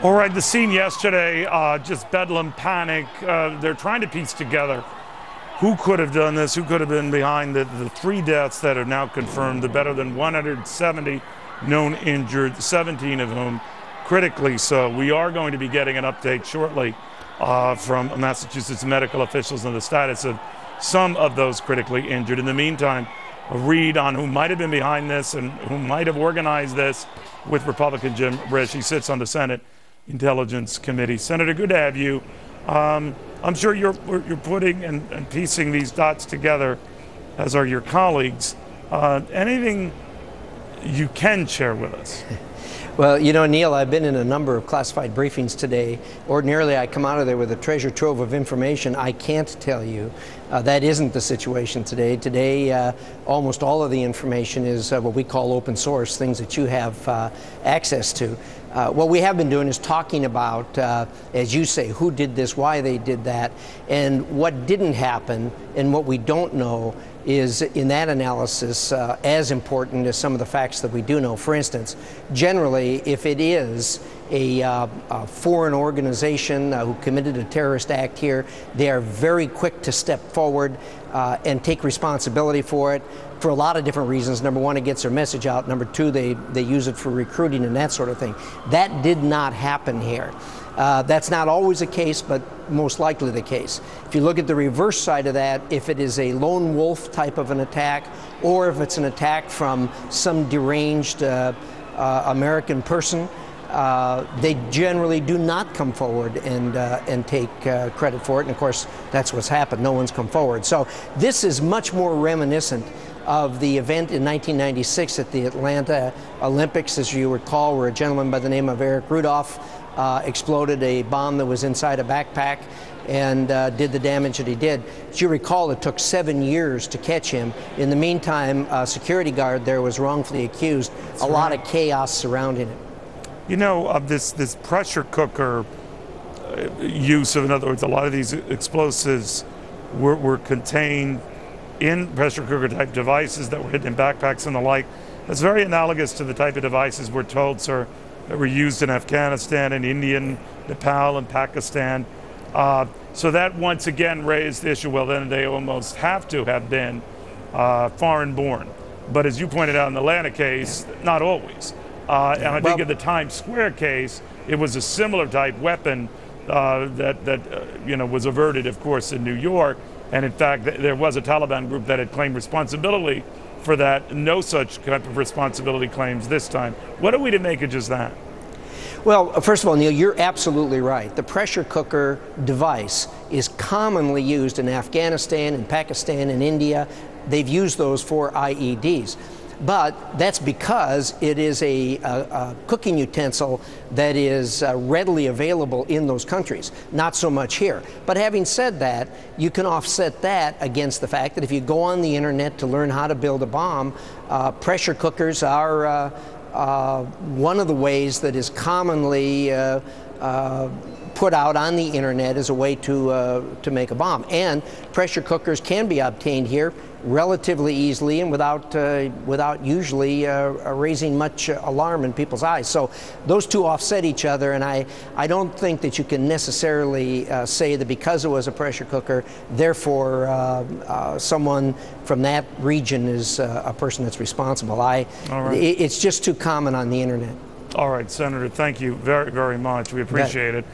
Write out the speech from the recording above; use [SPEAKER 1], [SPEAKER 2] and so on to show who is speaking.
[SPEAKER 1] All right, the scene yesterday, just bedlam, panic. They're trying to piece together who could have done this, who could have been behind the 3 deaths that are now confirmed, the better than 170 known injured, 17 of whom critically so. We are going to be getting an update shortly from Massachusetts medical officials on the status of some of those critically injured. In the meantime, a read on who might have been behind this and who might have organized this with Republican Jim Risch. He sits on the Senate Intelligence Committee. Senator, good to have you. I'm sure you're putting and piecing these dots together, as are your colleagues. Anything you can share with us?
[SPEAKER 2] Well, you know, Neil, I've been in a number of classified briefings today. Ordinarily, I come out of there with a treasure trove of information. I can't tell you. That isn't the situation today. Today, almost all of the information is what we call open source, things that you have access to. What we have been doing is talking about, as you say, who did this, why they did that, and what didn't happen, and what we don't know is, in that analysis, as important as some of the facts that we do know. For instance, generally, if it is a foreign organization who committed a terrorist act here, they are very quick to step forward and take responsibility for it for a lot of different reasons. Number one, it gets their message out. Number two, they use it for recruiting and that sort of thing. That did not happen here. That's not always the case, but most likely the case. If you look at the reverse side of that, if it is a lone wolf type of an attack, or if it's an attack from some deranged American person, they generally do not come forward and take credit for it. And of course, that's what's happened. No one's come forward. So this is much more reminiscent of the event in 1996 at the Atlanta Olympics, as you recall, where a gentleman by the name of Eric Rudolph exploded a bomb that was inside a backpack and did the damage that he did. As you recall, it took 7 years to catch him. In the meantime, a security guard there was wrongfully accused. That's a lot of chaos surrounding it.
[SPEAKER 1] You know, this pressure cooker use of, in other words, a lot of these explosives were contained in pressure cooker type devices that were hidden in backpacks and the like. That's very analogous to the type of devices we're told, sir, that were used in Afghanistan and India, Nepal and Pakistan. So that once again raised the issue, well, then they almost have to have been foreign born. But as you pointed out in the Atlanta case, not always. And I think in the Times Square case, it was a similar type weapon that was averted, of course, in New York. And in fact, there was a Taliban group that had claimed responsibility for that. No such type of responsibility claims this time. What are we to make of just that?
[SPEAKER 2] Well, first of all, Neil, you're absolutely right. The pressure cooker device is commonly used in Afghanistan, in Pakistan, in India. They've used those for IEDs. But that's because it is a cooking utensil that is readily available in those countries, not so much here. But having said that, you can offset that against the fact that if you go on the internet to learn how to build a bomb, pressure cookers are one of the ways that is commonly put out on the internet as a way to make a bomb. And pressure cookers can be obtained here relatively easily and without usually raising much alarm in people's eyes. So those two offset each other, and I don't think that you can necessarily say that because it was a pressure cooker, therefore someone from that region is a person that's responsible. It's just too common on the internet.
[SPEAKER 1] All right, Senator, thank you very, very much. We appreciate it.